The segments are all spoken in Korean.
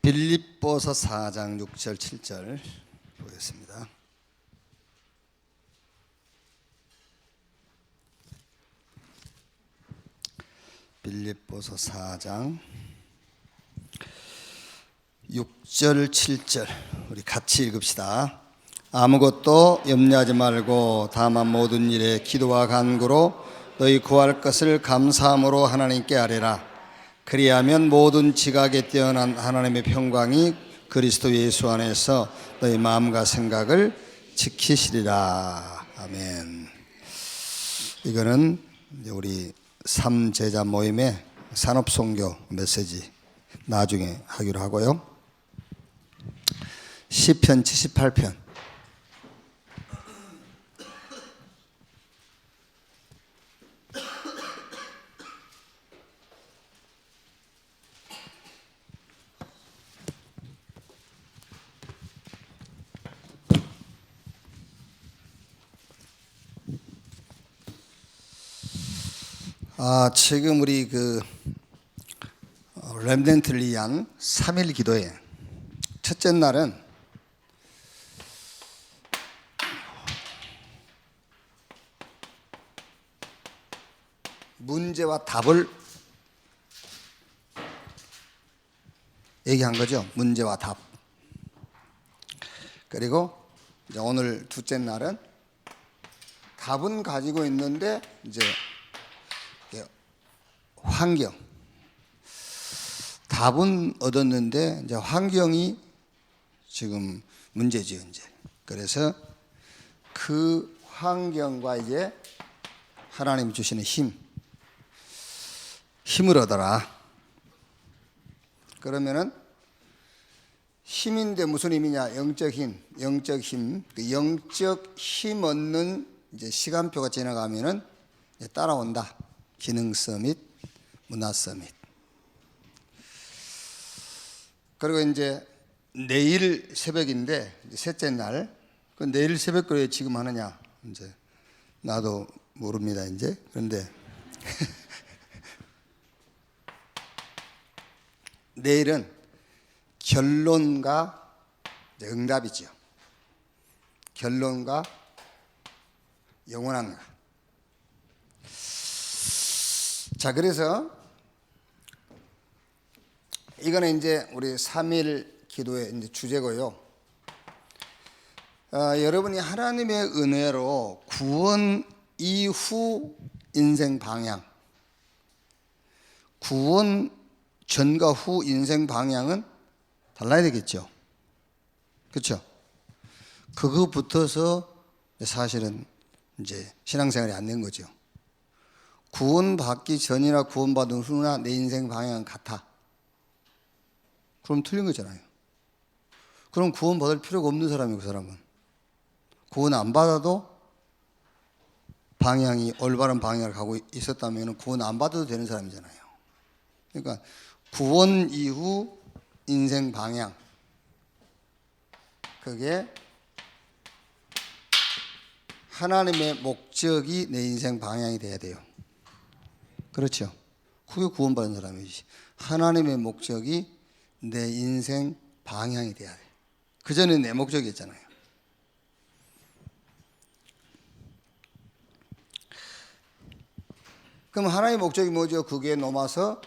빌립보서 4장 6절 7절 보겠습니다. 빌립보서 4장 6절 7절 우리 같이 읽읍시다. 아무것도 염려하지 말고 다만 모든 일에 기도와 간구로 너희 구할 것을 감사함으로 하나님께 아뢰라. 그리하면 모든 지각에 뛰어난 하나님의 평강이 그리스도 예수 안에서 너희 마음과 생각을 지키시리라. 아멘. 이거는 우리 3제자 모임의 산업선교 메시지 나중에 하기로 하고요. 시편 78편 지금 우리 렘넌트를 위한 3일 기도회 첫째 날은 문제와 답을 얘기한 거죠. 문제와 답. 그리고 이제 오늘 둘째 날은 답은 가지고 있는데 이제 환경, 답은 얻었는데 이제 환경이 지금 문제죠, 이제. 그래서 그 환경과 이제 하나님 주시는 힘을 얻어라. 그러면은 힘인데 무슨 힘이냐? 영적 힘. 그 영적 힘 얻는 이제 시간표가 지나가면은 이제 따라온다. 기능성 및 문화성 및. 그리고 이제 내일 새벽인데 이제 셋째 날. 그 내일 새벽 걸 왜 지금 하느냐? 이제 나도 모릅니다, 이제. 그런데 내일은 결론과 응답이죠. 결론과 영원한 것. 자, 그래서 이거는 이제 우리 3일 기도의 이제 주제고요. 여러분이 하나님의 은혜로 구원 이후 인생 방향, 구원 전과 후 인생 방향은 달라야 되겠죠. 그렇죠? 그거 붙어서 사실은 이제 신앙생활이 안 된 거죠. 구원받기 전이나 구원받은 후나 내 인생 방향은 같아. 그럼 틀린 거잖아요. 그럼 구원받을 필요가 없는 사람이고, 그 사람은. 구원 안 받아도 방향이 올바른 방향을 가고 있었다면 구원 안 받아도 되는 사람이잖아요. 그러니까 구원 이후 인생 방향, 그게 하나님의 목적이 내 인생 방향이 돼야 돼요. 그렇죠? 그게 구원받은 사람이지. 하나님의 목적이 내 인생 방향이 돼야 돼. 그전에 내 목적이었잖아요. 그럼 하나님의 목적이 뭐죠? 그게 로마서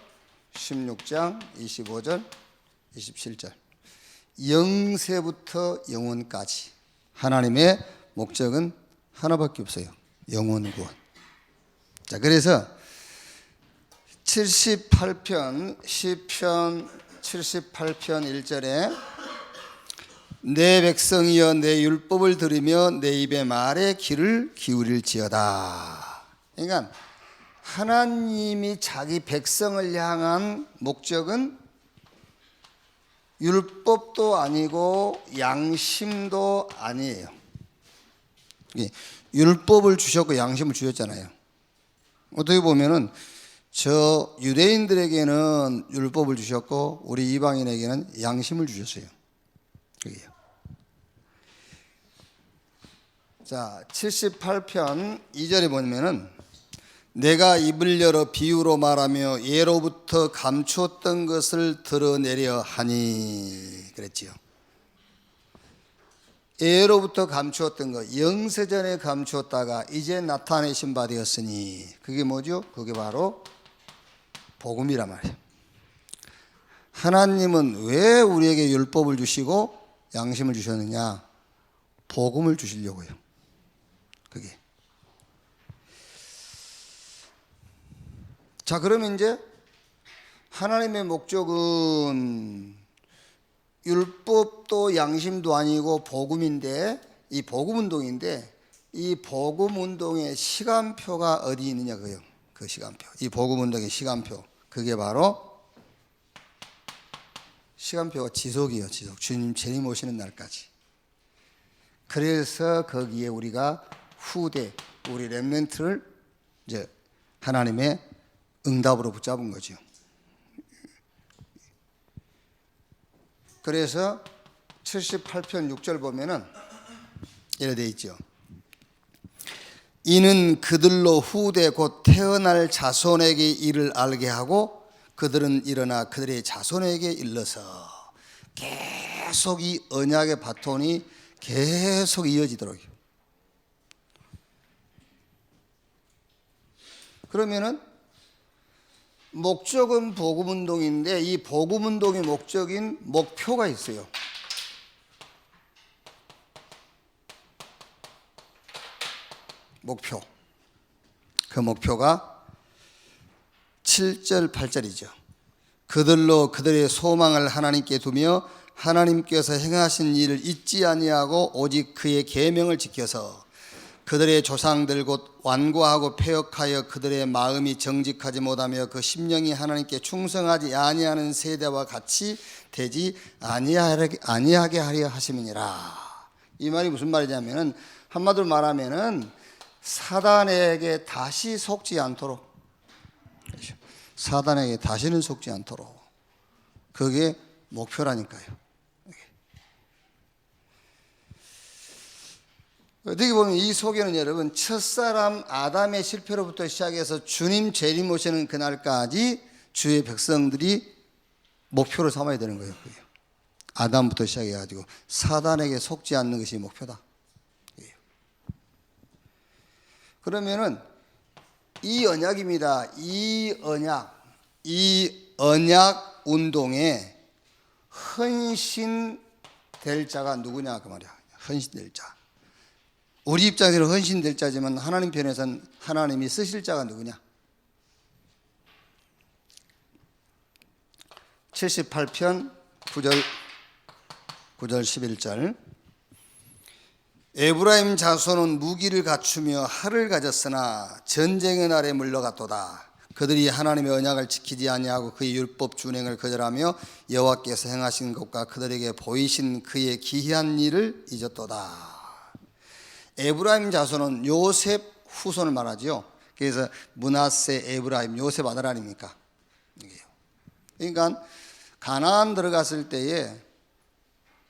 16장 25절 27절 영세부터 영원까지 하나님의 목적은 하나밖에 없어요. 영원 구원. 자, 그래서 78편 시편 78편 1절에 내 백성이여 내 율법을 들으며 내 입의 말에 귀를 기울일지어다. 그러니까 하나님이 자기 백성을 향한 목적은 율법도 아니고 양심도 아니에요. 율법을 주셨고 양심을 주셨잖아요. 어떻게 보면은 저 유대인들에게는 율법을 주셨고 우리 이방인에게는 양심을 주셨어요. 그게요. 자, 78편 2절에 보면은 내가 입을 열어 비유로 말하며 예로부터 감추었던 것을 드러내려 하니 그랬지요. 예로부터 감추었던 것, 영세전에 감추었다가 이제 나타내신 바 되었으니 그게 뭐죠? 그게 바로 복음이란 말이에요. 하나님은 왜 우리에게 율법을 주시고 양심을 주셨느냐? 복음을 주시려고요. 그게. 자, 그러면 이제 하나님의 목적은 율법도 양심도 아니고 복음인데, 이 복음 운동인데, 이 복음 운동의 시간표가 어디 있느냐 그요. 그 시간표. 이 복음 운동의 시간표. 그게 바로 시간표가 지속이요, 지속. 주님 재림 오시는 날까지. 그래서 거기에 우리가 후대, 우리 렘넌트를 이제 하나님의 응답으로 붙잡은 거죠. 그래서 78편 6절 보면은 이래 돼 있죠. 이는 그들로 후대 곧 태어날 자손에게 이를 알게 하고 그들은 일어나 그들의 자손에게 일러서 계속 이 언약의 바톤이 계속 이어지도록. 그러면은 목적은 복음운동인데 이 복음운동의 목적인 목표가 있어요. 목표. 그 목표가 7절 8절이죠. 그들로 그들의 소망을 하나님께 두며 하나님께서 행하신 일을 잊지 아니하고 오직 그의 계명을 지켜서 그들의 조상들 곧 완고하고 패역하여 그들의 마음이 정직하지 못하며 그 심령이 하나님께 충성하지 아니하는 세대와 같이 되지 아니하게 하려 하심이니라. 이 말이 무슨 말이냐면은 한마디로 말하면은 사단에게 다시 속지 않도록, 사단에게 다시는 속지 않도록, 그게 목표라니까요. 어떻게 보면 이 속에는 여러분 첫사람 아담의 실패로부터 시작해서 주님 재림 오시는 그날까지 주의 백성들이 목표를 삼아야 되는 거예요. 아담부터 시작해가지고 사단에게 속지 않는 것이 목표다. 그러면은 이 언약입니다. 이 언약 운동에 헌신될 자가 누구냐 그 말이야. 헌신될 자. 우리 입장에서는 헌신될 자지만 하나님 편에서는 하나님이 쓰실 자가 누구냐? 78편 9절 11절 에브라임 자손은 무기를 갖추며 활을 가졌으나 전쟁의 날에 물러갔도다. 그들이 하나님의 언약을 지키지 아니하고 그의 율법 준행을 거절하며 여호와께서 행하신 것과 그들에게 보이신 그의 기이한 일을 잊었도다. 에브라임 자손은 요셉 후손을 말하죠. 그래서 므낫세, 에브라임, 요셉 아들 아닙니까? 그러니까 가나안 들어갔을 때에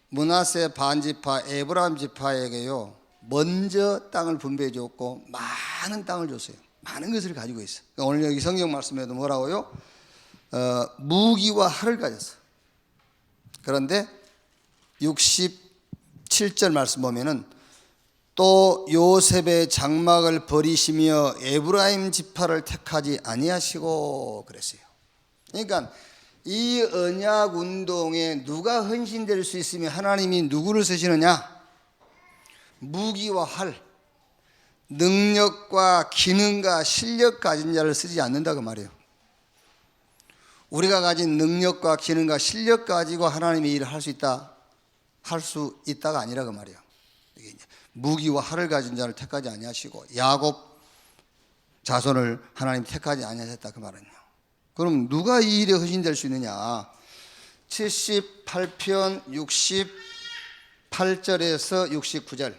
므낫세 반지파, 에브라임 지파에게요 먼저 땅을 분배해 줬고 많은 땅을 줬어요. 많은 것을 가지고 있어요. 그러니까 오늘 여기 성경 말씀에도 뭐라고요? 무기와 활을 가졌어. 그런데 67절 말씀 보면은 또 요셉의 장막을 버리시며 에브라임 지파를 택하지 아니하시고 그랬어요. 그러니까 이 언약 운동에 누가 헌신될 수 있으면 하나님이 누구를 쓰시느냐? 무기와 활, 능력과 기능과 실력 가진 자를 쓰지 않는다 그 말이에요. 우리가 가진 능력과 기능과 실력 가지고 하나님의 일을 할 수 있다가 아니라 그 말이에요. 무기와 활을 가진 자를 택하지 아니하시고 야곱 자손을 하나님 택하지 아니하셨다 그 말은요. 그럼 누가 이 일에 헌신될 수 있느냐? 78편 68절에서 69절.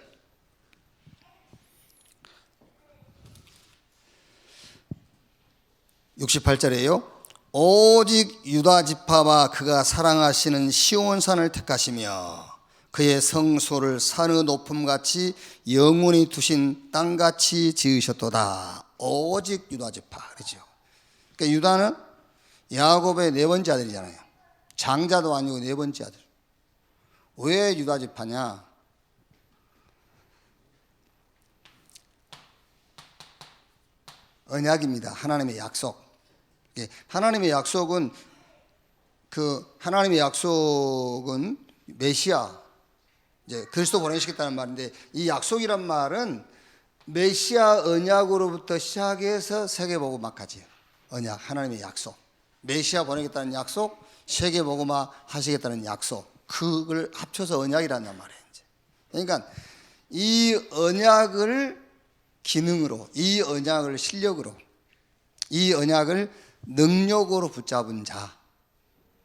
오직 유다 지파와 그가 사랑하시는 시온산을 택하시며 그의 성소를 산의 높음같이 영원히 두신 땅같이 지으셨도다. 오직 유다 지파. 그렇죠. 그러니까 유다는 야곱의 네 번째 아들이잖아요. 장자도 아니고 네 번째 아들. 왜 유다 지파냐? 언약입니다. 하나님의 약속. 하나님의 약속은 메시아, 이제 그리스도 보내시겠다는 말인데, 이 약속이란 말은 메시아 언약으로부터 시작해서 세계복음화까지예요. 언약, 하나님의 약속. 메시아 보내겠다는 약속, 세계복음화 하시겠다는 약속. 그걸 합쳐서 언약이라는 말이에요. 그러니까 이 언약을 기능으로, 이 언약을 실력으로, 이 언약을 능력으로 붙잡은 자,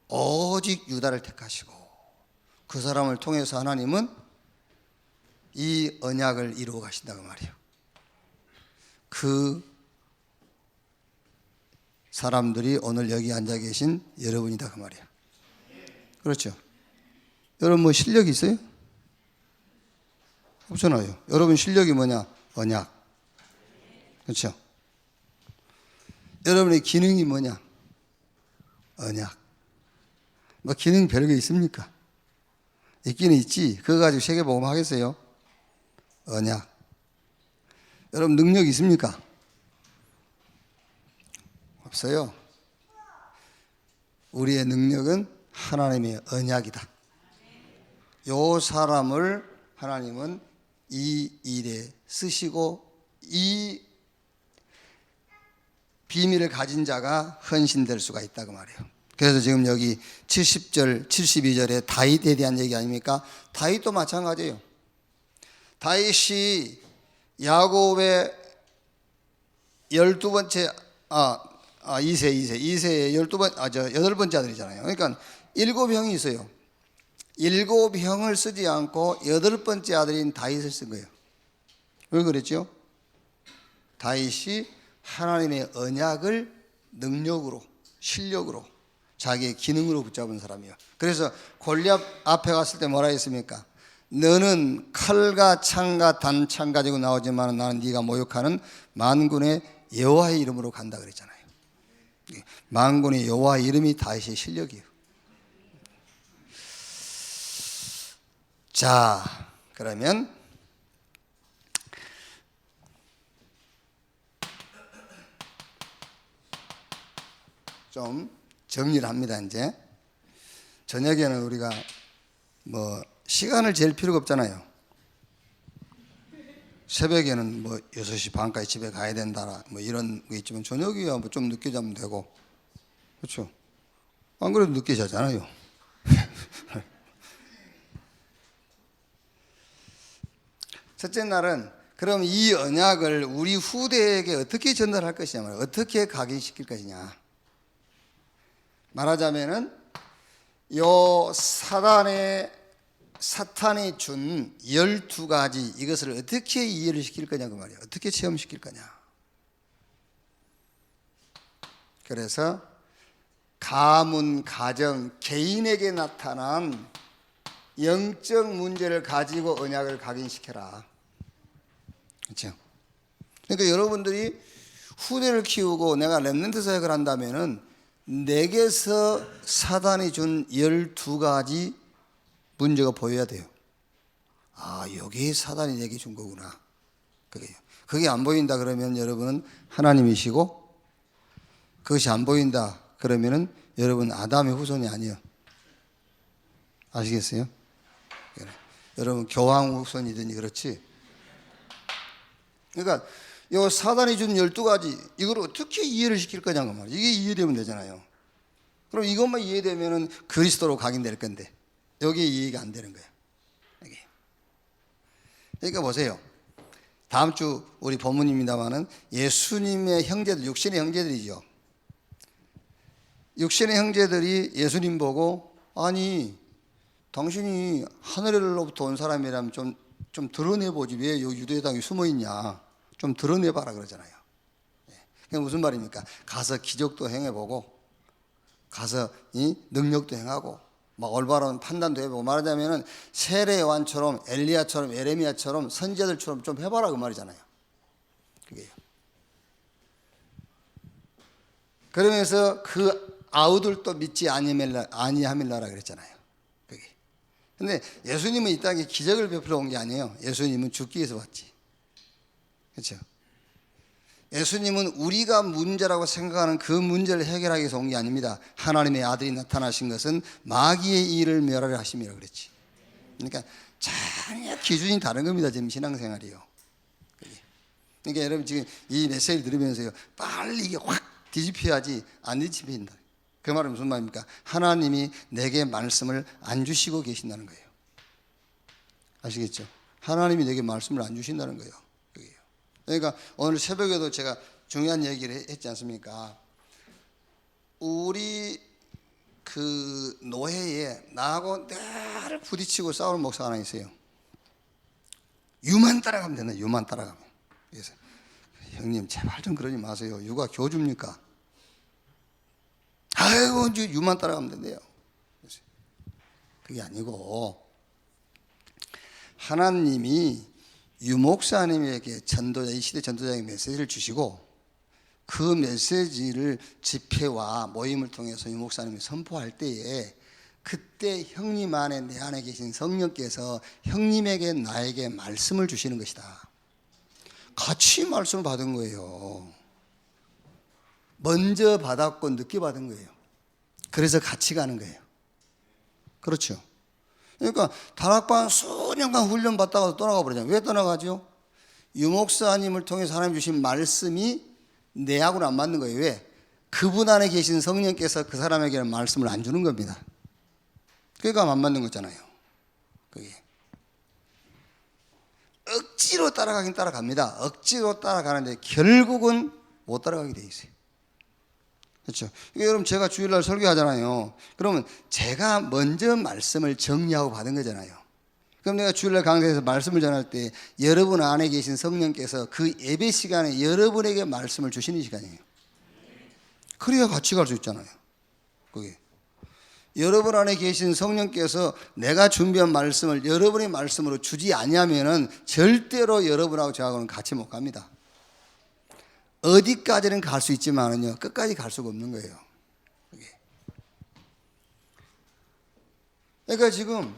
오직 유다를 택하시고 그 사람을 통해서 하나님은 이 언약을 이루어 가신다고 말이에요. 그 사람들이 오늘 여기 앉아 계신 여러분이다 그 말이에요. 그렇죠? 여러분 뭐 실력이 있어요? 없잖아요. 여러분 실력이 뭐냐? 언약. 그렇죠? 여러분의 기능이 뭐냐? 언약. 뭐 기능 별거 있습니까? 있기는 있지. 그거 가지고 세계복음 하겠어요? 언약. 여러분 능력 있습니까? 없어요. 우리의 능력은 하나님의 언약이다. 요 사람을 하나님은 이 일에 쓰시고 이 비밀을 가진 자가 헌신될 수가 있다고 말해요. 그래서 지금 여기 70절, 72절에 다윗에 대한 얘기 아닙니까? 다윗도 마찬가지예요. 다윗이 야곱의 12번째, 이세의 8번째 아들이잖아요. 그러니까 7형이 있어요. 7형을 쓰지 않고 8번째 아들인 다윗을 쓴 거예요. 왜 그랬죠? 다윗이 하나님의 언약을 능력으로, 실력으로, 자기의 기능으로 붙잡은 사람이에요. 그래서 골리앗 앞에 갔을 때 뭐라 했습니까? 너는 칼과 창과 단창 가지고 나오지만 나는 네가 모욕하는 만군의 여호와의 이름으로 간다 그랬잖아요. 만군의 여호와의 이름이 다윗의 실력이에요. 자, 그러면 좀 정리를 합니다. 이제 저녁에는 우리가 뭐 시간을 잴 필요가 없잖아요. 새벽에는 뭐 6시 반까지 집에 가야 된다 뭐 이런 거 있지만 저녁이야 뭐 좀 늦게 자면 되고, 그렇죠? 안 그래도 늦게 자잖아요. 첫째 날은 그럼 이 언약을 우리 후대에게 어떻게 전달할 것이냐, 어떻게 각인시킬 것이냐. 말하자면은 요 사탄이 준 12가지 이것을 어떻게 이해를 시킬 거냐 그 말이에요. 어떻게 체험시킬 거냐. 그래서 가문, 가정, 개인에게 나타난 영적 문제를 가지고 언약을 각인시켜라. 그렇죠? 그러니까 여러분들이 후대를 키우고 내가 렘넌트 사역을 한다면은 내게서 사단이 준 12가지 문제가 보여야 돼요. 아, 여기 사단이 내게 준 거구나. 그게 안 보인다 그러면 여러분은 하나님이시고, 그것이 안 보인다 그러면은 여러분 아담의 후손이 아니에요. 아시겠어요? 그래. 여러분 교황 후손이더니 그렇지. 그러니까 요 사단이 준 12가지 이걸 어떻게 이해를 시킬 거냐고 말이에요. 이게 이해되면 되잖아요. 그럼 이것만 이해되면은 그리스도로 각인될 건데 여기에 이해가 안 되는 거예요. 여기. 그러니까 보세요. 다음 주 우리 본문입니다만은 예수님의 형제들, 육신의 형제들이죠. 육신의 형제들이 예수님 보고 아니 당신이 하늘로부터 온 사람이라면 좀 드러내보지 왜 여기 유대 땅에 숨어있냐, 좀 드러내봐라 그러잖아요. 그게 무슨 말입니까? 가서 기적도 행해보고 가서 이 능력도 행하고 막 올바른 판단도 해보고, 말하자면은 세례 요한처럼 엘리야처럼 에레미야처럼 선지자들처럼 좀 해봐라 그 말이잖아요. 그게요. 그러면서 그 아우들도 믿지 아니함일라라 그랬잖아요. 그게. 근데 예수님은 이 땅에 기적을 베풀어 온 게 아니에요. 예수님은 죽기 위해서 왔지. 그렇죠? 예수님은 우리가 문제라고 생각하는 그 문제를 해결하기 위해서 온 게 아닙니다. 하나님의 아들이 나타나신 것은 마귀의 일을 멸하려 하심이라 그랬지. 그러니까 전혀 기준이 다른 겁니다. 지금 신앙생활이요. 그러니까 여러분 지금 이 메시지를 들으면서요, 빨리 이게 확 뒤집혀야지 안 뒤집힌다. 그 말은 무슨 말입니까? 하나님이 내게 말씀을 안 주시고 계신다는 거예요. 아시겠죠? 하나님이 내게 말씀을 안 주신다는 거예요. 그러니까 오늘 새벽에도 제가 중요한 얘기를 했지 않습니까? 우리 그 노회에 나하고 늘 부딪히고 싸우는 목사가 하나 있어요. 유만 따라가면 된다. 유만 따라가면. 그래서 형님 제발 좀 그러지 마세요. 유가 교주입니까? 아이고 이제 유만 따라가면 된대요. 그게 아니고 하나님이 유 목사님에게 전도자, 이 시대 전도자에게 메시지를 주시고 그 메시지를 집회와 모임을 통해서 유 목사님이 선포할 때에 그때 형님 안에 내 안에 계신 성령께서 형님에게 나에게 말씀을 주시는 것이다. 같이 말씀을 받은 거예요. 먼저 받았고 늦게 받은 거예요. 그래서 같이 가는 거예요. 그렇죠? 그러니까 다락방 수년간 훈련 받다가 떠나가 버리잖아요. 왜 떠나가죠? 유목사님을 통해서 하나님 주신 말씀이 내하고는 안 맞는 거예요. 왜? 그분 안에 계신 성령께서 그 사람에게는 말씀을 안 주는 겁니다. 그러니까 안 맞는 거잖아요. 그게 억지로 따라가긴 따라갑니다. 억지로 따라가는데 결국은 못 따라가게 돼 있어요. 그렇죠? 그러니까 여러분 제가 주일날 설교하잖아요. 그러면 제가 먼저 말씀을 정리하고 받은 거잖아요. 그럼 내가 주일날 강좌에서 말씀을 전할 때 여러분 안에 계신 성령께서 그 예배 시간에 여러분에게 말씀을 주시는 시간이에요. 그래야 같이 갈 수 있잖아요. 그게 여러분 안에 계신 성령께서 내가 준비한 말씀을 여러분의 말씀으로 주지 아니하면은 절대로 여러분하고 저하고는 같이 못 갑니다. 어디까지는 갈 수 있지만은요, 끝까지 갈 수가 없는 거예요. 그러니까 지금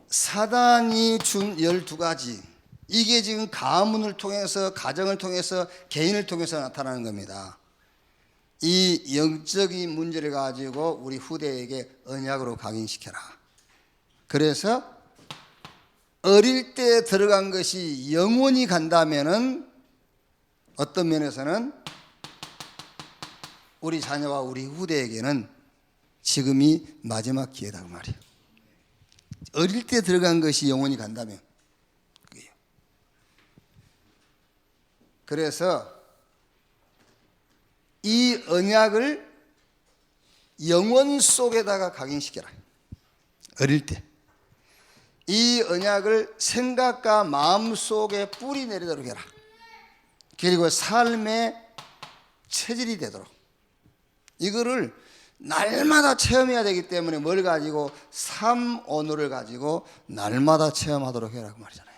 사단이 준 12가지, 이게 지금 가문을 통해서, 가정을 통해서, 개인을 통해서 나타나는 겁니다. 이 영적인 문제를 가지고 우리 후대에게 언약으로 각인시켜라. 그래서 어릴 때 들어간 것이 영원히 간다면은 어떤 면에서는 우리 자녀와 우리 후대에게는 지금이 마지막 기회다 그 말이에요. 어릴 때 들어간 것이 영원히 간다면. 그래서 이 언약을 영혼 속에다가 각인시켜라. 어릴 때. 이 언약을 생각과 마음 속에 뿌리 내리도록 해라. 그리고 삶의 체질이 되도록. 이거를 날마다 체험해야 되기 때문에 뭘 가지고 삶 언어를 가지고 날마다 체험하도록 해라 그 말이잖아요.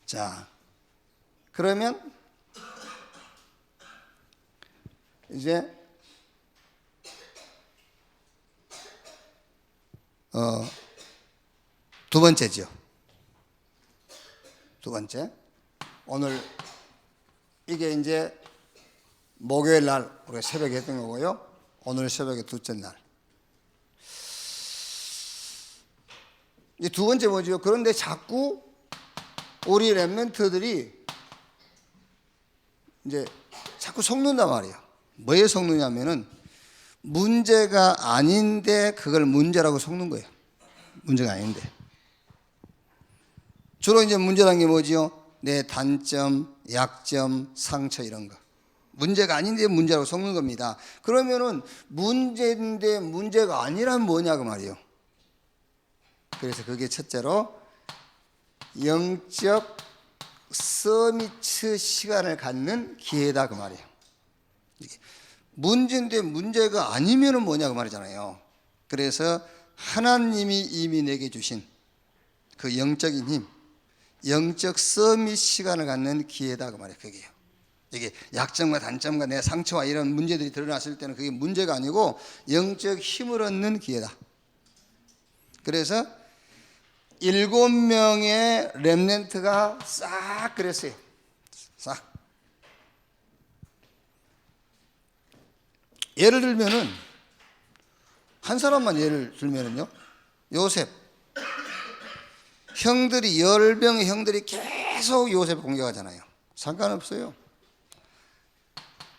자, 그러면 이제 두 번째죠. 두 번째. 오늘 이게 이제 목요일 날 우리가 새벽에 했던 거고요. 오늘 새벽에 둘째 날. 이제 두 번째 뭐죠? 그런데 자꾸 우리 렘넌트들이 이제 자꾸 속는단 말이에요. 뭐에 속느냐면은 문제가 아닌데 그걸 문제라고 속는 거예요. 문제가 아닌데. 주로 이제 문제라는 게 뭐지요? 내 단점, 약점, 상처 이런 거. 문제가 아닌데 문제라고 속는 겁니다. 그러면은 문제인데 문제가 아니란 뭐냐 그 말이에요. 그래서 그게 첫째로 영적 서미트 시간을 갖는 기회다 그 말이에요. 문제인데 문제가 아니면은 뭐냐 그 말이잖아요. 그래서 하나님이 이미 내게 주신 그 영적인 힘, 영적 서밋 시간을 갖는 기회다 그 말이에요. 그게요. 이게 약점과 단점과 내 상처와 이런 문제들이 드러났을 때는 그게 문제가 아니고 영적 힘을 얻는 기회다. 그래서 7명의 렘넌트가 싹 그랬어요. 싹. 예를 들면은 한 사람만 예를 들면은요, 요셉. 형들이 10명의 형들이 계속 요셉을 공격하잖아요. 상관없어요.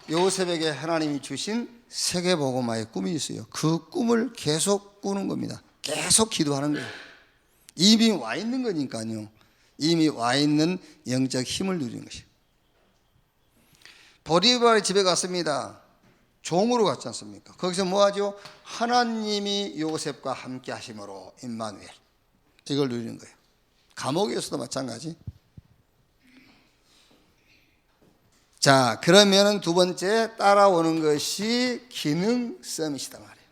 요셉에게 하나님이 주신 세계복음화의 꿈이 있어요. 그 꿈을 계속 꾸는 겁니다. 계속 기도하는 거예요. 이미 와 있는 거니까요. 이미 와 있는 영적 힘을 누리는 것이에요. 보디발의 집에 갔습니다. 종으로 갔지 않습니까? 거기서 뭐 하죠? 하나님이 요셉과 함께 하심으로 임마누엘, 이걸 누리는 거예요. 감옥에서도 마찬가지. 자, 그러면은 두 번째 따라오는 것이 기능 서밋이다 말이에요.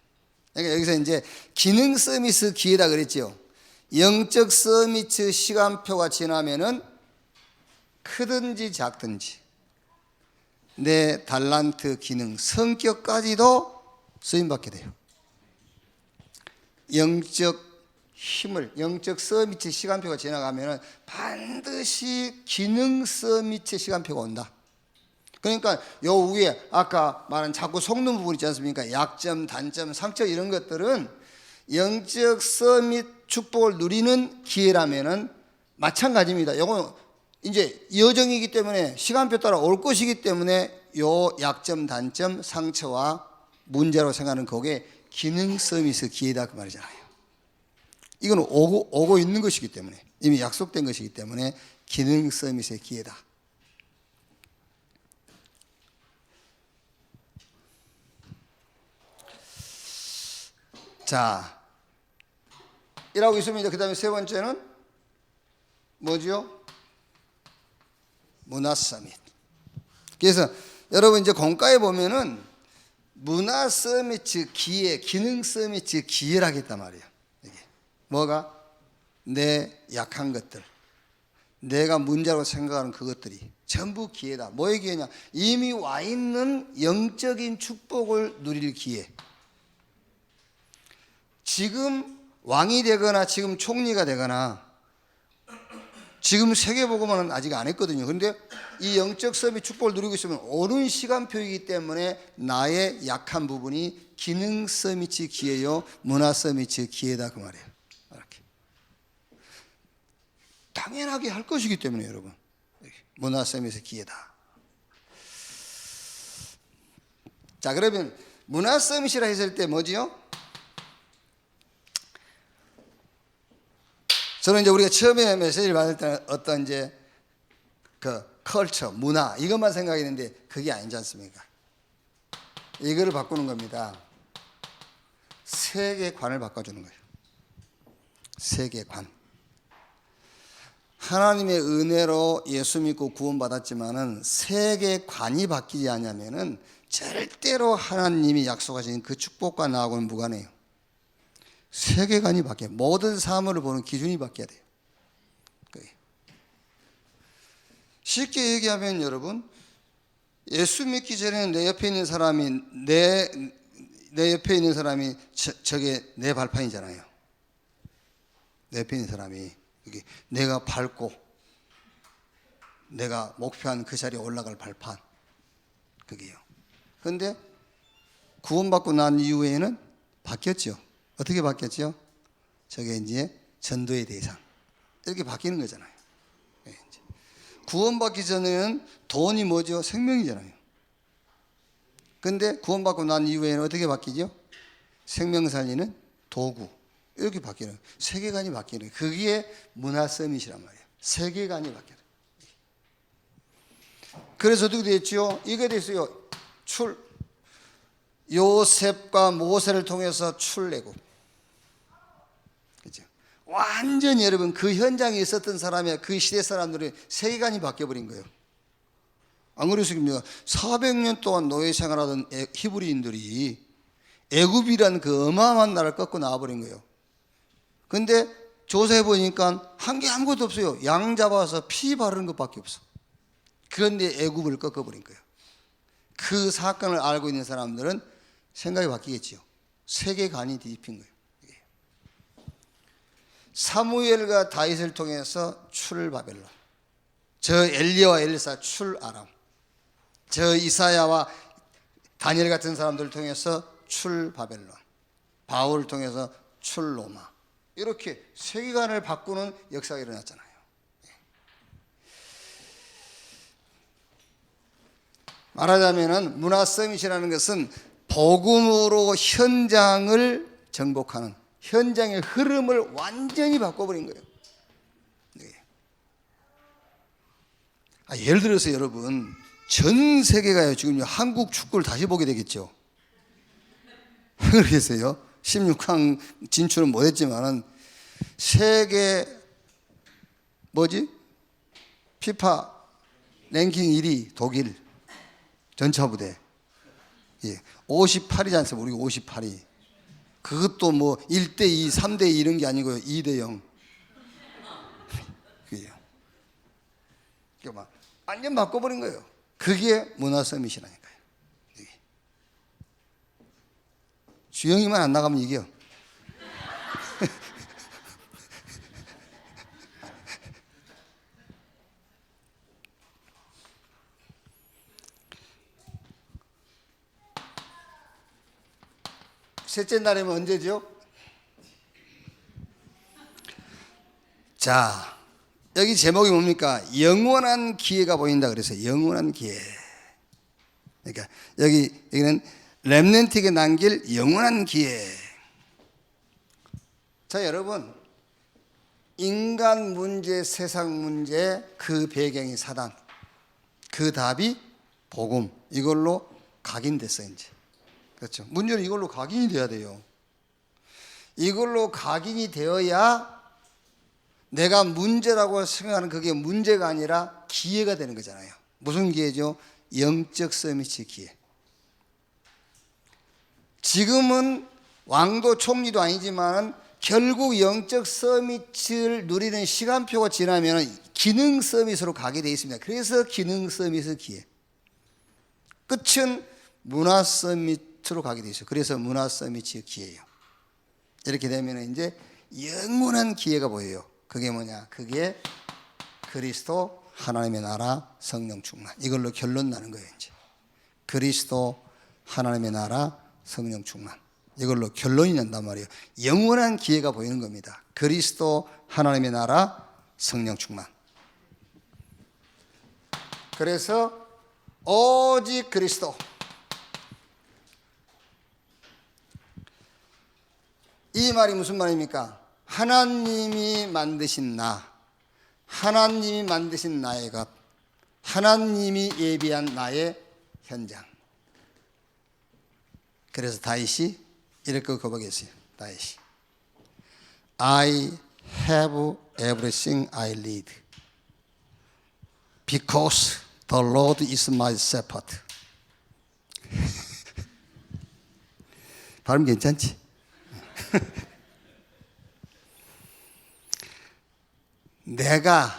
그러니까 여기서 이제 기능 서밋 기회다 그랬죠. 영적 서밋 시간표가 지나면은 크든지 작든지 내 달란트, 기능, 성격까지도 쓰임받게 돼요. 영적 힘을, 영적 서밋 시간표가 지나가면은 반드시 기능 서밋 시간표가 온다. 그러니까 요 위에 아까 말한 자꾸 속는 부분 있지 않습니까? 약점, 단점, 상처 이런 것들은 영적 서밋 축복을 누리는 기회라면은 마찬가지입니다. 요건 이제 여정이기 때문에 시간표 따라 올 것이기 때문에 요 약점, 단점, 상처와 문제로 생각하는 그게 기능 서밋 기회다 그 말이잖아요. 이건 오고 있는 것이기 때문에, 이미 약속된 것이기 때문에 기능 서밋의 기회다. 자, 이라고 있습니다. 그 다음에 세 번째는 뭐죠? 문화 서밋. 그래서 여러분 이제 공과에 보면은 문화 서밋 기회, 기능 서밋 기회라겠단 말이에요. 이게 뭐가? 내 약한 것들, 내가 문제라고 생각하는 그것들이 전부 기회다. 뭐의 기회냐? 이미 와 있는 영적인 축복을 누릴 기회. 지금 왕이 되거나 지금 총리가 되거나 지금 세계복음화는 아직 안 했거든요. 그런데 이 영적 서밋 축복을 누리고 있으면 오는 시간표이기 때문에 나의 약한 부분이 기능 서밋 기회요, 문화 서밋 기회다 그 말이에요. 이렇게 당연하게 할 것이기 때문에 여러분, 문화 서밋의 기회다. 자, 그러면 문화 서밋이라 했을 때 뭐지요? 저는 이제 우리가 처음에 메시지를 받을 때는 어떤 이제 그 컬처, 문화 이것만 생각했는데 그게 아니지 않습니까? 이거를 바꾸는 겁니다. 세계관을 바꿔주는 거예요. 세계관. 하나님의 은혜로 예수 믿고 구원받았지만은 세계관이 바뀌지 않으면은 절대로 하나님이 약속하신 그 축복과 나하고는 무관해요. 세계관이 바뀌어요. 모든 사물을 보는 기준이 바뀌어야 돼요. 쉽게 얘기하면 여러분, 예수 믿기 전에 내 옆에 있는 사람이 내 옆에 있는 사람이 저게 내 발판이잖아요. 내 옆에 있는 사람이 이게 내가 밟고 내가 목표한 그 자리에 올라갈 발판, 그게요. 그런데 구원받고 난 이후에는 바뀌었죠. 어떻게 바뀌었죠? 저게 이제 전도의 대상 이렇게 바뀌는 거잖아요. 구원받기 전에는 돈이 뭐죠? 생명이잖아요. 그런데 구원받고 난 이후에는 어떻게 바뀌죠? 생명 살리는 도구 이렇게 바뀌는, 세계관이 바뀌는, 그게 문화 서밋이란 말이에요. 세계관이 바뀌는. 그래서 어떻게 됐죠? 이게 됐어요. 요셉과 모세를 통해서 출애굽. 그죠? 완전히 여러분 그 현장에 있었던 사람의 그 시대 사람들의 세계관이 바뀌어버린 거예요. 안 그렇습니까? 400년 동안 노예 생활하던 히브리인들이 애굽이라는 그 어마어마한 나라를 꺾고 나와버린 거예요. 그런데 조사해 보니까 한 게 아무것도 없어요. 양 잡아서 피 바르는 것밖에 없어. 그런데 애굽을 꺾어버린 거예요. 그 사건을 알고 있는 사람들은 생각이 바뀌겠지요. 세계관이 뒤집힌 거예요. 사무엘과 다윗을 통해서 출 바벨론, 저 엘리야와 엘리사 출 아람, 저 이사야와 다니엘 같은 사람들을 통해서 출 바벨론, 바울을 통해서 출 로마, 이렇게 세계관을 바꾸는 역사가 일어났잖아요. 말하자면 문화 서밋이라는 것은 복음으로 현장을 정복하는, 현장의 흐름을 완전히 바꿔버린 거예요. 예를 들어서 여러분, 전 세계가요 지금 한국 축구를 다시 보게 되겠죠. 그러겠어요. 16강 진출은 못했지만은 세계 피파 랭킹 1위 독일 전차부대, 58이지 않습니까? 우리 58위. 그것도 뭐 1대2, 3대2 이런 게 아니고요. 2대0. 그게요. 그러니까 막 완전 바꿔버린 거예요. 그게 문화 서밋이라니까요. 주영이만 안 나가면 이겨요. 셋째 날이면 언제죠? 자, 여기 제목이 뭡니까? 영원한 기회가 보인다 그래서 영원한 기회. 그러니까 여기는 렘넌트에게 남길 영원한 기회. 자, 여러분, 인간 문제, 세상 문제, 그 배경이 사단, 그 답이 복음, 이걸로 각인됐어요. 이제 그렇죠. 문제는 이걸로 각인이 돼야 돼요. 이걸로 각인이 되어야 내가 문제라고 생각하는 그게 문제가 아니라 기회가 되는 거잖아요. 무슨 기회죠? 영적 서밋의 기회. 지금은 왕도 총리도 아니지만 결국 영적 서밋을 누리는 시간표가 지나면 기능 서밋으로 가게 되어 있습니다. 그래서 기능 서밋의 기회. 끝은 문화 서밋으로 가게 되어 있어요. 그래서 문화 서밋의 기회예요. 이렇게 되면 이제 영원한 기회가 보여요. 그게 뭐냐? 그게 그리스도, 하나님의 나라, 성령 충만. 이걸로 결론 나는 거예요. 이제 그리스도, 하나님의 나라, 성령 충만. 이걸로 결론이 난단 말이에요. 영원한 기회가 보이는 겁니다. 그리스도, 하나님의 나라, 성령 충만. 그래서 오직 그리스도. 이 말이 무슨 말입니까? 하나님이 만드신 나, 하나님이 만드신 나의 것, 하나님이 예비한 나의 현장. 그래서 다윗이 이렇게 고백했어요. 다윗이 I have everything I need because the Lord is my shepherd. 발음 괜찮지? 내가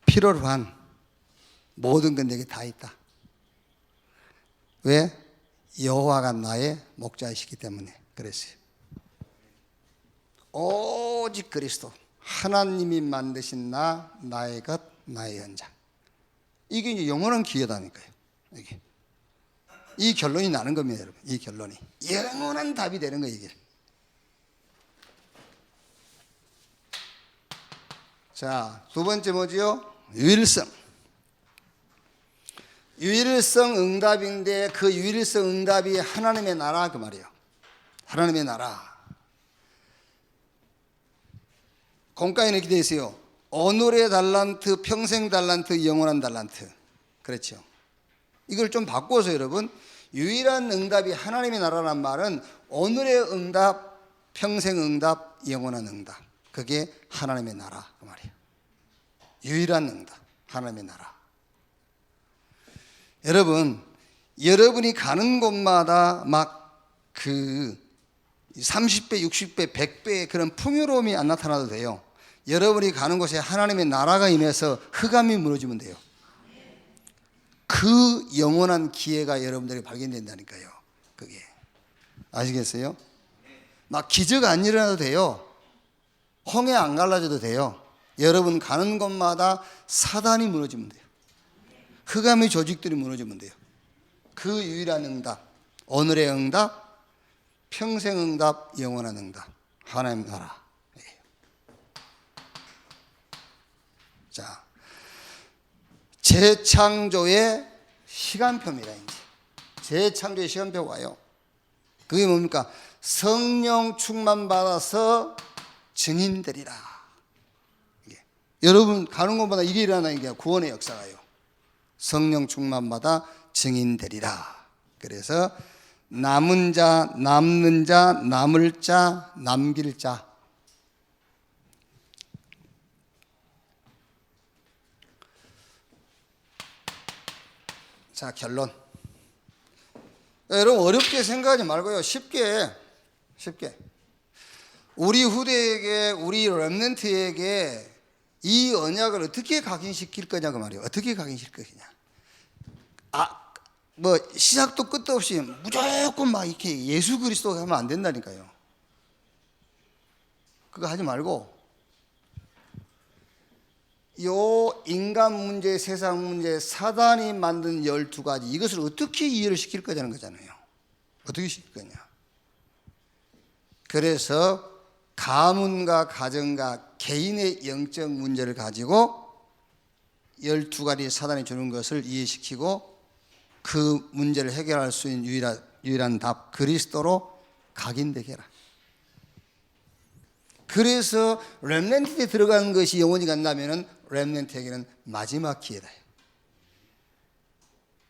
필요로 한 모든 건 내게 다 있다. 왜? 여호와가 나의 목자이시기 때문에 그랬어요. 오직 그리스도, 하나님이 만드신 나, 나의 것, 나의 현장. 이게 이제 영원한 기회다니까요. 이게. 이 결론이 나는 겁니다, 여러분. 이 결론이 영원한 답이 되는 거예요, 이게. 자, 두 번째 뭐지요? 유일성. 유일성 응답인데 그 유일성 응답이 하나님의 나라 그 말이에요. 하나님의 나라. 공과에는 이렇게 되어 있어요. 오늘의 달란트, 평생 달란트, 영원한 달란트. 그렇죠. 이걸 좀 바꿔서 여러분, 유일한 응답이 하나님의 나라란 말은 오늘의 응답, 평생 응답, 영원한 응답. 그게 하나님의 나라 그 말이에요. 유일한 응답, 하나님의 나라. 여러분, 여러분이 가는 곳마다 막 30배, 60배, 100배의 그런 풍요로움이 안 나타나도 돼요. 여러분이 가는 곳에 하나님의 나라가 임해서 흑암이 무너지면 돼요. 그 영원한 기회가 여러분들에게 발견된다니까요. 그게 아시겠어요? 막 기적 안 일어나도 돼요. 홍해 안 갈라져도 돼요. 여러분 가는 곳마다 사단이 무너지면 돼요. 흑암의 조직들이 무너지면 돼요. 그 유일한 응답, 오늘의 응답, 평생 응답, 영원한 응답, 하나님 나라. 자, 재창조의 시간표입니다. 이제 재창조의 시간표가 와요. 그게 뭡니까? 성령 충만 받아서 증인되리라. 여러분 가는 곳마다 이게 일어나는 게 구원의 역사가요. 성령 충만 받아 증인되리라. 그래서 남은 자, 남는 자, 남을 자, 남길 자. 자, 결론. 여러분 어렵게 생각하지 말고요. 쉽게 우리 후대에게, 우리 렘넌트에게 이 언약을 어떻게 각인시킬 거냐고 말이에요. 어떻게 각인시킬 거냐. 뭐 시작도 끝도 없이 무조건 막 이렇게 예수 그리스도 하면 안 된다니까요. 그거 하지 말고 요 인간 문제, 세상 문제, 사단이 만든 12가지 이것을 어떻게 이해를 시킬 거냐는 거잖아요. 어떻게 시킬 거냐. 그래서 가문과 가정과 개인의 영적 문제를 가지고 12가지 사단이 주는 것을 이해시키고 그 문제를 해결할 수 있는 유일한 답, 그리스도로 각인되게 해라. 그래서 렘넌트에 들어가는 것이 영원히 간다면 렘넌트에게는 마지막 기회다.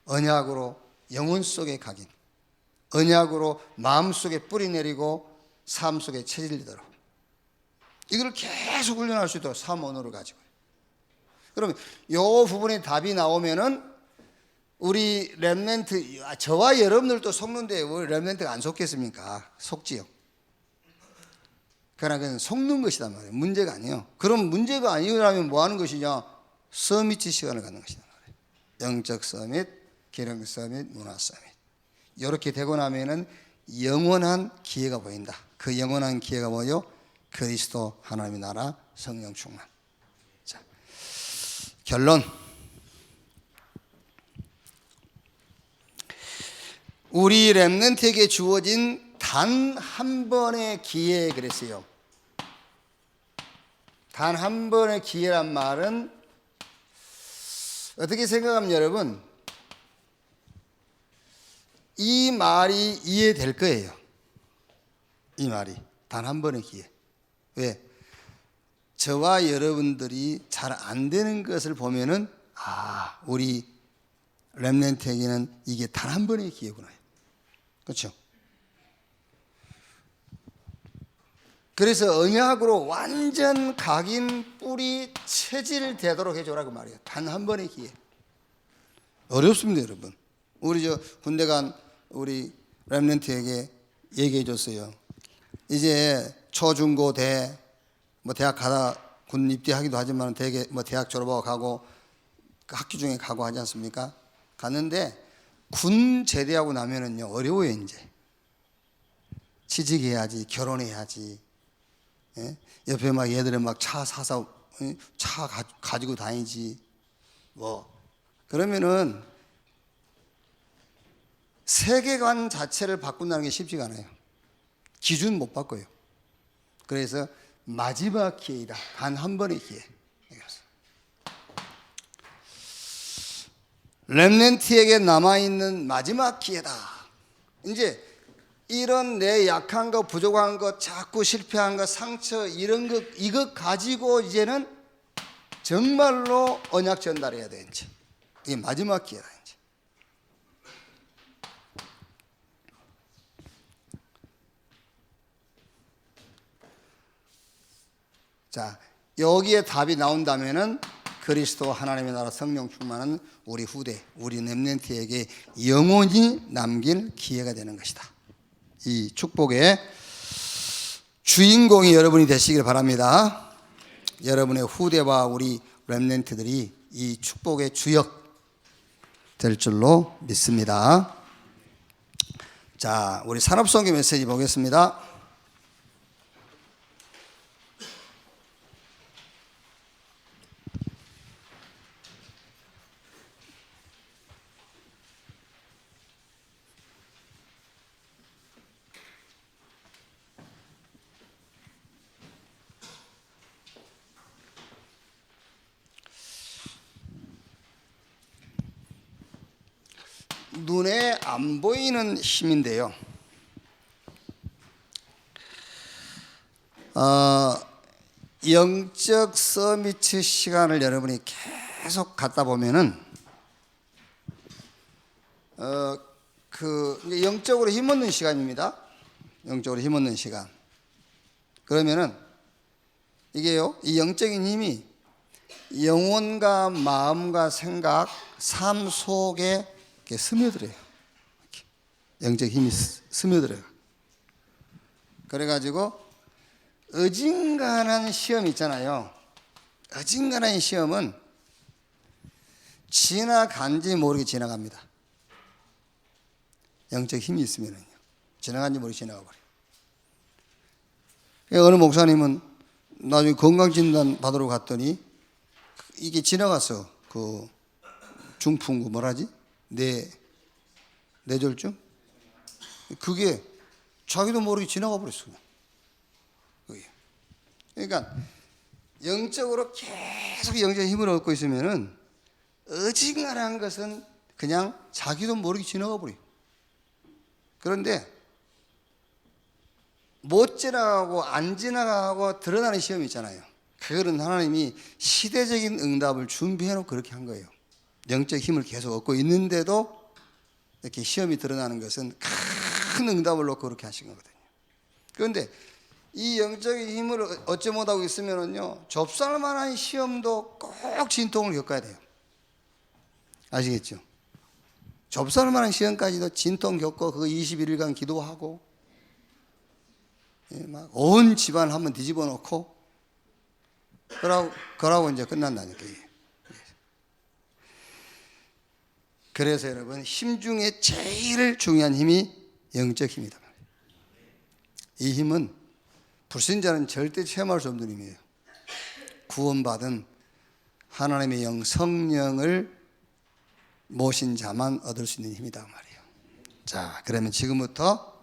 언약으로 영혼 속에 각인, 언약으로 마음 속에 뿌리 내리고 삶 속에 체질되도록 이걸 계속 훈련할 수 있도록 삶 언어를 가지고. 그러면 이 부분에 답이 나오면은 우리 렘넌트, 저와 여러분들도 속는데 왜 렘넌트가 안 속겠습니까? 속지요. 그러나 그건 속는 것이단 말이에요. 문제가 아니에요. 그럼 문제가 아니라면 뭐 하는 것이냐? 서밋 시간을 갖는 것이단 말이에요. 영적 서밋, 기능 서밋, 문화 서밋. 이렇게 되고 나면은 영원한 기회가 보인다. 그 영원한 기회가 뭐요? 그리스도 하나님의 나라, 성령 충만. 자, 결론. 우리 렘넌트에게 주어진 단 한 번의 기회 그랬어요. 단 한 번의 기회란 말은 어떻게 생각하면 여러분 이 말이 이해될 거예요. 이 말이 단 한 번의 기회. 왜? 저와 여러분들이 잘 안 되는 것을 보면은 우리 렘넌트에게는 이게 단 한 번의 기회구나. 그렇죠? 그래서 언약으로 완전 각인 뿌리 체질되도록 해줘라고 말이에요. 단 한 번의 기회. 어렵습니다, 여러분. 우리 저 군대 간 우리 렘넌트에게 얘기해 줬어요. 이제 초중고 대 뭐 대학 가다 군 입대하기도 하지만 대개 뭐 대학 졸업하고 가고 학교 중에 가고 하지 않습니까? 갔는데 군 제대하고 나면은요 어려워요. 이제 취직해야지, 결혼해야지. 예? 옆에 막 얘들은 막 차 사서 차 가지고 다니지. 뭐 그러면은 세계관 자체를 바꾼다는 게 쉽지가 않아요. 기준 못 바꿔요. 그래서 마지막 기회이다. 단 한 번의 기회. 렘넌트에게 남아있는 마지막 기회다. 이제 이런 내 약한 것, 부족한 것, 자꾸 실패한 것, 상처 이런 것 이것 가지고 이제는 정말로 언약 전달해야 돼. 이제 이게 마지막 기회다. 이제. 자, 여기에 답이 나온다면은 그리스도 하나님의 나라 성령 충만은 우리 후대, 우리 렘넌트에게 영원히 남길 기회가 되는 것이다. 이 축복의 주인공이 여러분이 되시길 바랍니다. 여러분의 후대와 우리 렘넌트들이 이 축복의 주역 될 줄로 믿습니다. 자, 우리 산업선교 메시지 보겠습니다. 눈에 안 보이는 힘인데요. 영적 서미트 시간을 여러분이 계속 갖다 보면은 이제 영적으로 힘없는 시간입니다. 영적으로 힘없는 시간. 그러면은 이게요, 이 영적인 힘이 영혼과 마음과 생각, 삶 속에 이렇게 스며들어요. 이렇게. 영적 힘이 스며들어요. 그래가지고 어진간한 시험 있잖아요. 어진간한 시험은 지나간지 모르게 지나갑니다. 영적 힘이 있으면요, 지나간지 모르게 지나가 버려요. 어느 목사님은 나중에 건강진단 받으러 갔더니 이게 지나갔어. 그 중풍, 뭐라지? 뇌졸중? 그게 자기도 모르게 지나가 버렸어요. 그러니까 영적으로 계속 영적 힘을 얻고 있으면은 어지간한 것은 그냥 자기도 모르게 지나가 버려요. 그런데 못 지나가고 안 지나가고 드러나는 시험이 있잖아요. 그거는 하나님이 시대적인 응답을 준비해놓고 그렇게 한 거예요. 영적 힘을 계속 얻고 있는데도 이렇게 시험이 드러나는 것은 큰 응답을 놓고 그렇게 하신 거거든요. 그런데 이 영적인 힘을 얻지 못하고 있으면요, 접수할 만한 시험도 꼭 진통을 겪어야 돼요. 아시겠죠? 접수할 만한 시험까지도 진통 겪고 그거 21일간 기도하고 막 온 집안 한번 뒤집어 놓고 그러고 이제 끝난다니까. 그래서 여러분, 힘 중에 제일 중요한 힘이 영적 힘이다. 이 힘은 불신자는 절대 체험할 수 없는 힘이에요. 구원받은 하나님의 영 성령을 모신 자만 얻을 수 있는 힘이다 말이에요. 자, 그러면 지금부터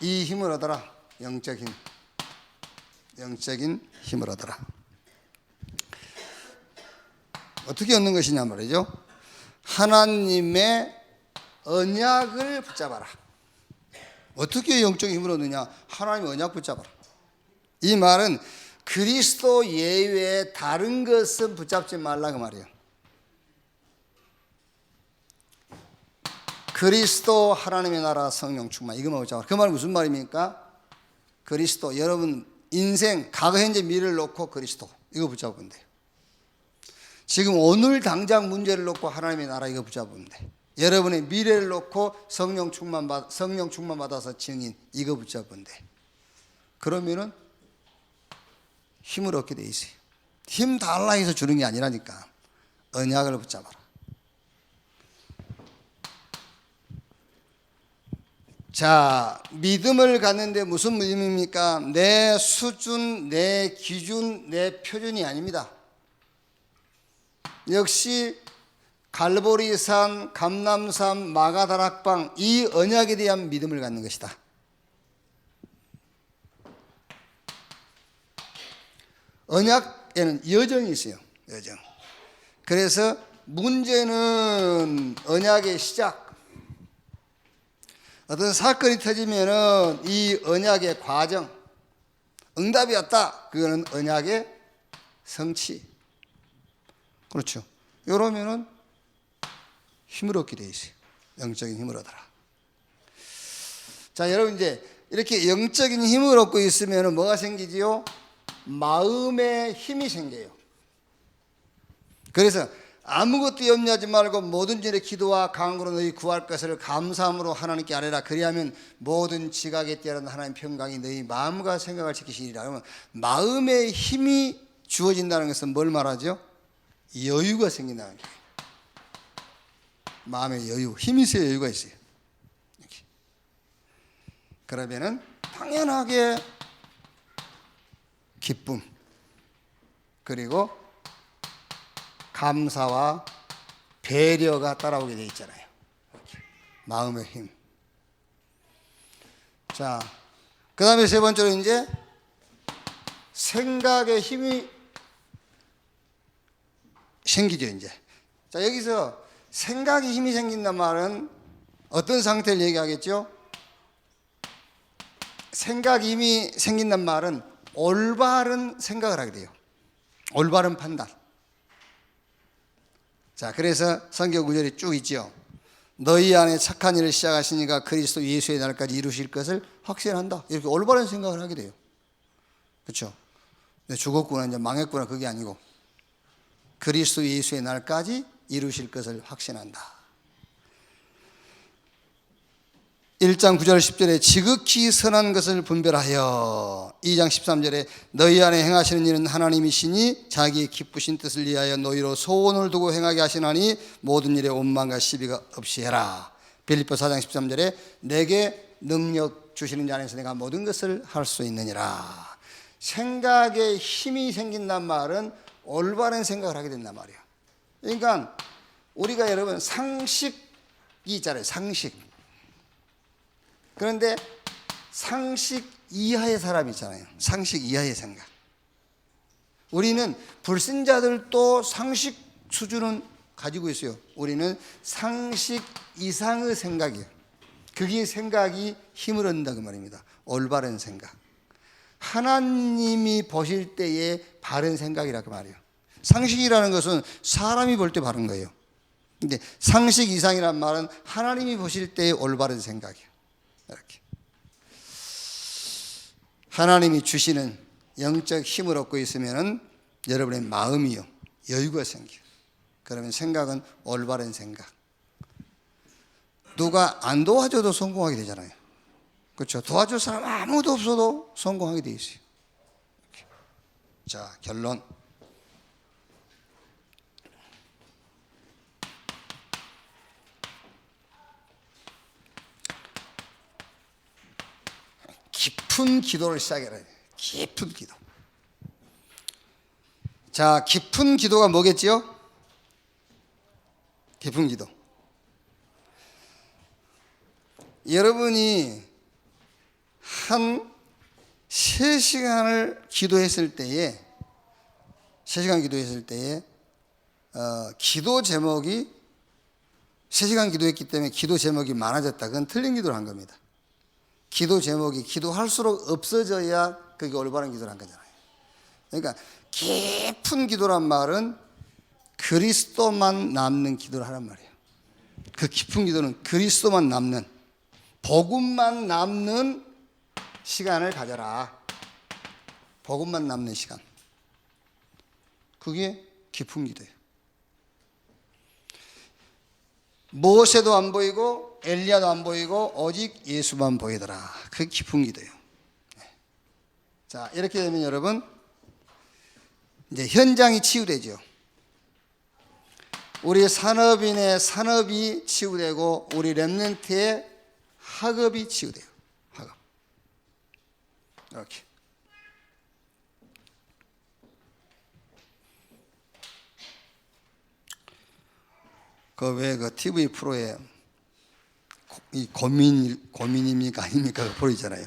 이 힘을 얻어라. 영적인 힘을 얻어라. 어떻게 얻는 것이냐 말이죠. 하나님의 언약을 붙잡아라. 어떻게 영적인 힘을 얻느냐? 하나님의 언약 붙잡아라. 이 말은 그리스도 예외에 다른 것은 붙잡지 말라 그 말이에요. 그리스도, 하나님의 나라, 성령 충만, 이것만 붙잡아라. 그 말은 무슨 말입니까? 그리스도, 여러분 인생 과거 현재 미래를 놓고 그리스도, 이거 붙잡으면 돼요. 지금 오늘 당장 문제를 놓고 하나님의 나라, 이거 붙잡으면 돼. 여러분의 미래를 놓고 성령 충만 받아서 증인, 이거 붙잡으면 돼. 그러면은 힘을 얻게 돼 있어요. 힘 달라 해서 주는 게 아니라니까. 언약을 붙잡아라. 자, 믿음을 갖는데 무슨 믿음입니까? 내 수준, 내 기준, 내 표준이 아닙니다. 역시 갈보리산, 감람산, 마가다락방, 이 언약에 대한 믿음을 갖는 것이다. 언약에는 여정이 있어요. 여정. 그래서 문제는 언약의 시작. 어떤 사건이 터지면은 이 언약의 과정, 응답이 왔다. 그거는 언약의 성취. 그렇죠. 이러면은 힘을 얻게 돼 있어요. 영적인 힘을 얻어라. 자, 여러분 이제 이렇게 영적인 힘을 얻고 있으면은 뭐가 생기지요? 마음의 힘이 생겨요. 그래서 아무것도 염려하지 말고 모든 일에 기도와 간구로 너희 구할 것을 감사함으로 하나님께 아뢰라. 그리하면 모든 지각에 뛰어난 하나님 평강이 너희 마음과 생각을 지키시리라. 그러면 마음의 힘이 주어진다는 것은 뭘 말하죠? 여유가 생긴다는 거예요. 마음의 여유, 힘이 있어야 여유가 있어요. 이렇게. 그러면은 당연하게 기쁨, 그리고 감사와 배려가 따라오게 되어 있잖아요. 이렇게. 마음의 힘. 자, 그 다음에 세 번째로 이제 생각의 힘이 생기죠, 이제. 자, 여기서 생각이 힘이 생긴단 말은 어떤 상태를 얘기하겠죠? 생각이 힘이 생긴단 말은 올바른 생각을 하게 돼요. 올바른 판단. 자, 그래서 성경 구절이 쭉 있죠. 너희 안에 착한 일을 시작하시니까 그리스도 예수의 날까지 이루실 것을 확신한다. 이렇게 올바른 생각을 하게 돼요. 그렇죠? 내 죽었구나, 이제 망했구나, 그게 아니고 그리스도 예수의 날까지 이루실 것을 확신한다. 1장 9절 10절에 지극히 선한 것을 분별하여, 2장 13절에 너희 안에 행하시는 일은 하나님이시니 자기의 기쁘신 뜻을 위하여 너희로 소원을 두고 행하게 하시나니 모든 일에 원망과 시비가 없이 해라. 빌립보 4장 13절에 내게 능력 주시는 자 안에서 내가 모든 것을 할 수 있느니라. 생각에 힘이 생긴단 말은 올바른 생각을 하게 된단 말이에요. 그러니까 우리가 여러분 상식이 있잖아요. 상식. 그런데 상식 이하의 사람이 있잖아요. 상식 이하의 생각. 우리는 불신자들도 상식 수준은 가지고 있어요. 우리는 상식 이상의 생각이에요. 그게 생각이 힘을 얻는다 그 말입니다. 올바른 생각. 하나님이 보실 때의 바른 생각이라 그 말이에요. 상식이라는 것은 사람이 볼 때 바른 거예요. 근데 상식 이상이란 말은 하나님이 보실 때의 올바른 생각이에요. 이렇게 하나님이 주시는 영적 힘을 얻고 있으면은 여러분의 마음이요 여유가 생겨요. 그러면 생각은 올바른 생각. 누가 안 도와줘도 성공하게 되잖아요. 그렇죠? 도와줄 사람 아무도 없어도 성공하게 돼 있어요. 이렇게. 자, 결론. 깊은 기도를 시작해라. 깊은 기도. 자, 깊은 기도가 뭐겠지요? 깊은 기도. 여러분이 한 3시간을 기도했을 때에 3시간 기도했을 때에 기도 제목이 3시간 기도했기 때문에 기도 제목이 많아졌다. 그건 틀린 기도를 한 겁니다. 기도 제목이 기도할수록 없어져야 그게 올바른 기도를 한 거잖아요. 그러니까 깊은 기도란 말은 그리스도만 남는 기도를 하란 말이에요. 그 깊은 기도는 그리스도만 남는, 복음만 남는 시간을 가져라. 복음만 남는 시간. 그게 깊은 기도예요. 모세도 안 보이고 엘리야도 안 보이고 오직 예수만 보이더라. 그게 깊은 기도예요. 자, 이렇게 되면 여러분 이제 현장이 치유되죠. 우리 산업인의 산업이 치유되고 우리 렘넌트의 학업이 치유돼요. 학업. 이렇게. 그 TV 프로에 이 고민입니까 아닙니까? 그 프로 있잖아요.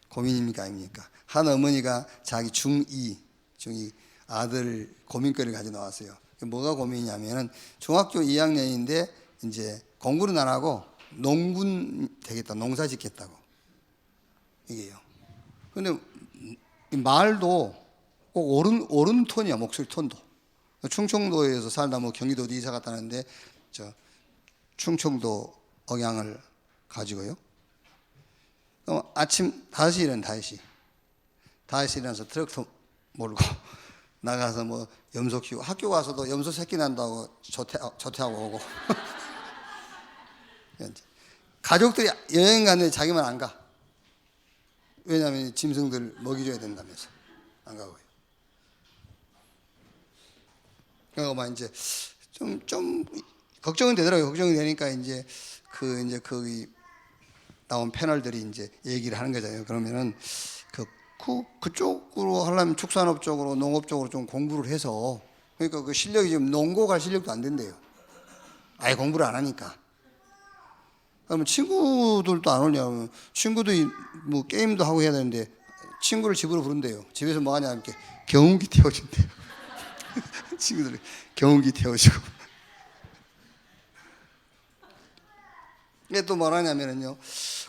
고민입니까 아닙니까? 한 어머니가 자기 중2 아들 고민거리를 가지고 나왔어요. 뭐가 고민이냐면은 중학교 2학년인데 이제 공부는 안 하고 농군 되겠다, 농사 짓겠다고. 이게요. 근데 말도 꼭 옳은 톤이야, 목소리 톤도. 충청도에서 살다 뭐 경기도도 이사 갔다는데 충청도 억양을 가지고요. 아침 5시 일어나서 트랙터 몰고 나가서 뭐 염소 키우고, 학교 가서도 염소 새끼 난다고 조퇴하고 오고. 가족들이 여행 가는데 자기만 안 가. 왜냐하면 짐승들 먹이줘야 된다면서 안 가고요. 그러니까 막 이제 좀 걱정은 되더라고요. 걱정이 되니까 이제 거기 나온 패널들이 이제 얘기를 하는 거잖아요. 그러면은 그쪽으로 하려면 축산업 쪽으로, 농업 쪽으로 좀 공부를 해서, 그러니까 그 실력이 지금 농고 갈 실력도 안 된대요. 아예 공부를 안 하니까. 그러면 친구들도 안 오냐면, 친구도 뭐 게임도 하고 해야 되는데 친구를 집으로 부른대요. 집에서 뭐 하냐, 이렇게 경운기 태워준대요. 친구들이 경운기 태워주고. 이게 또 뭐라냐면요,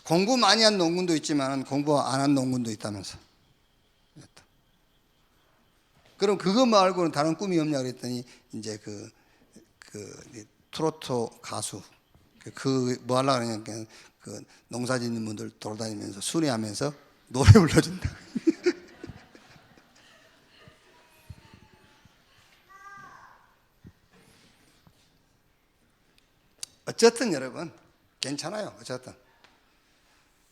공부 많이 한 농군도 있지만 공부 안 한 농군도 있다면서. 그럼 그거 말고는 다른 꿈이 없냐 그랬더니, 이제 트로트 가수, 뭐 하려고 그러냐면 그 농사 짓는 분들 돌아다니면서 순회하면서 노래 불러준다. 어쨌든 여러분 괜찮아요. 어쨌든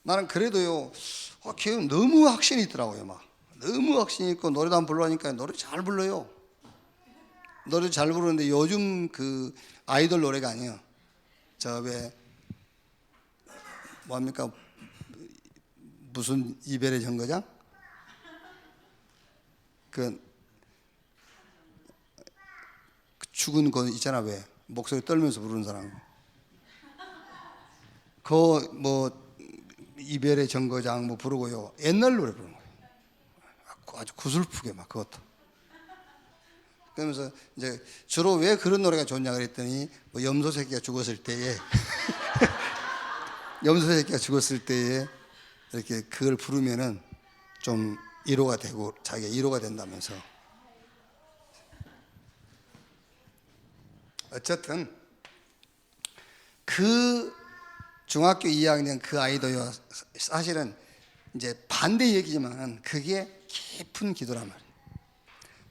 나는 그래도요, 걔 너무 확신이 있더라고요. 막 너무 확신이 있고 노래도 안 불러니까 노래 잘 불러요. 노래 잘 부르는데 요즘 그 아이돌 노래가 아니에요. 저 왜 뭐합니까, 무슨 이별의 정거장? 그 죽은 거 있잖아, 왜 목소리 떨면서 부르는 사람. 그 뭐 이별의 정거장 뭐 부르고요. 옛날 노래 부르는 거예요. 아주 구슬프게 막 그것도. 그러면서 이제 주로 왜 그런 노래가 좋냐 그랬더니, 뭐 염소 새끼가 죽었을 때에 염소 새끼가 죽었을 때에 이렇게 그걸 부르면은 좀 위로가 되고 자기가 위로가 된다면서. 어쨌든 그 중학교 2학년 그 아이도요, 사실은 이제 반대 얘기지만 그게 깊은 기도란 말이에요.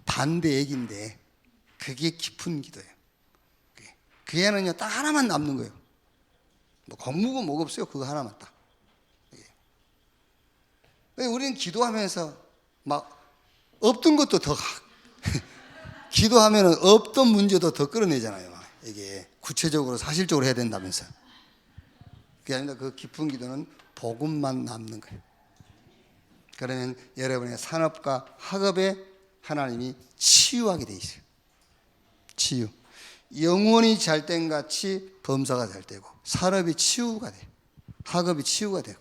반대 얘기인데 그게 깊은 기도예요. 그 애는요 딱 하나만 남는 거예요. 뭐 공부고 뭐가 없어요. 그거 하나만 딱. 우리는 기도하면서 막 없던 것도 더 기도하면은 없던 문제도 더 끌어내잖아요. 막 이게 구체적으로 사실적으로 해야 된다면서. 그게 아니라 그 깊은 기도는 복음만 남는 거예요. 그러면 여러분의 산업과 학업에 하나님이 치유하게 돼 있어요. 치유. 영원히 잘된 같이 범사가 잘 되고, 산업이 치유가 돼요. 학업이 치유가 되고.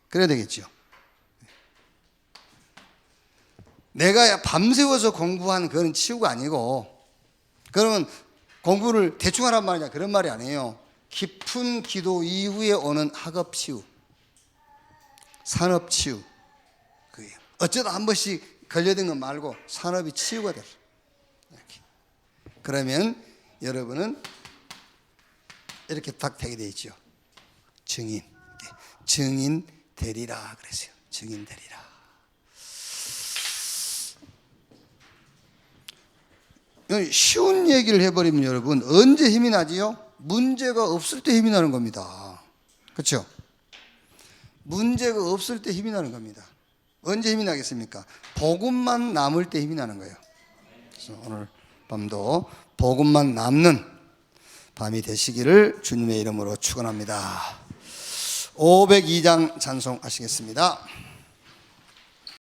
그래야 되겠죠. 내가 밤새워서 공부한 그런 치유가 아니고, 그러면 공부를 대충 하란 말이냐, 그런 말이 아니에요. 깊은 기도 이후에 오는 학업 치유, 산업 치유, 그게요. 어쩌다 한 번씩 걸려든 것 말고 산업이 치유가 돼요. 이렇게. 그러면 여러분은 이렇게 딱 되게 돼 있죠. 증인, 증인 되리라 그랬어요. 증인 되리라. 쉬운 얘기를 해버리면 여러분 언제 힘이 나지요? 문제가 없을 때 힘이 나는 겁니다. 그렇죠? 문제가 없을 때 힘이 나는 겁니다. 언제 힘이 나겠습니까? 복음만 남을 때 힘이 나는 거예요. 그래서 오늘 밤도 복음만 남는 밤이 되시기를 주님의 이름으로 축원합니다. 502장 찬송하시겠습니다.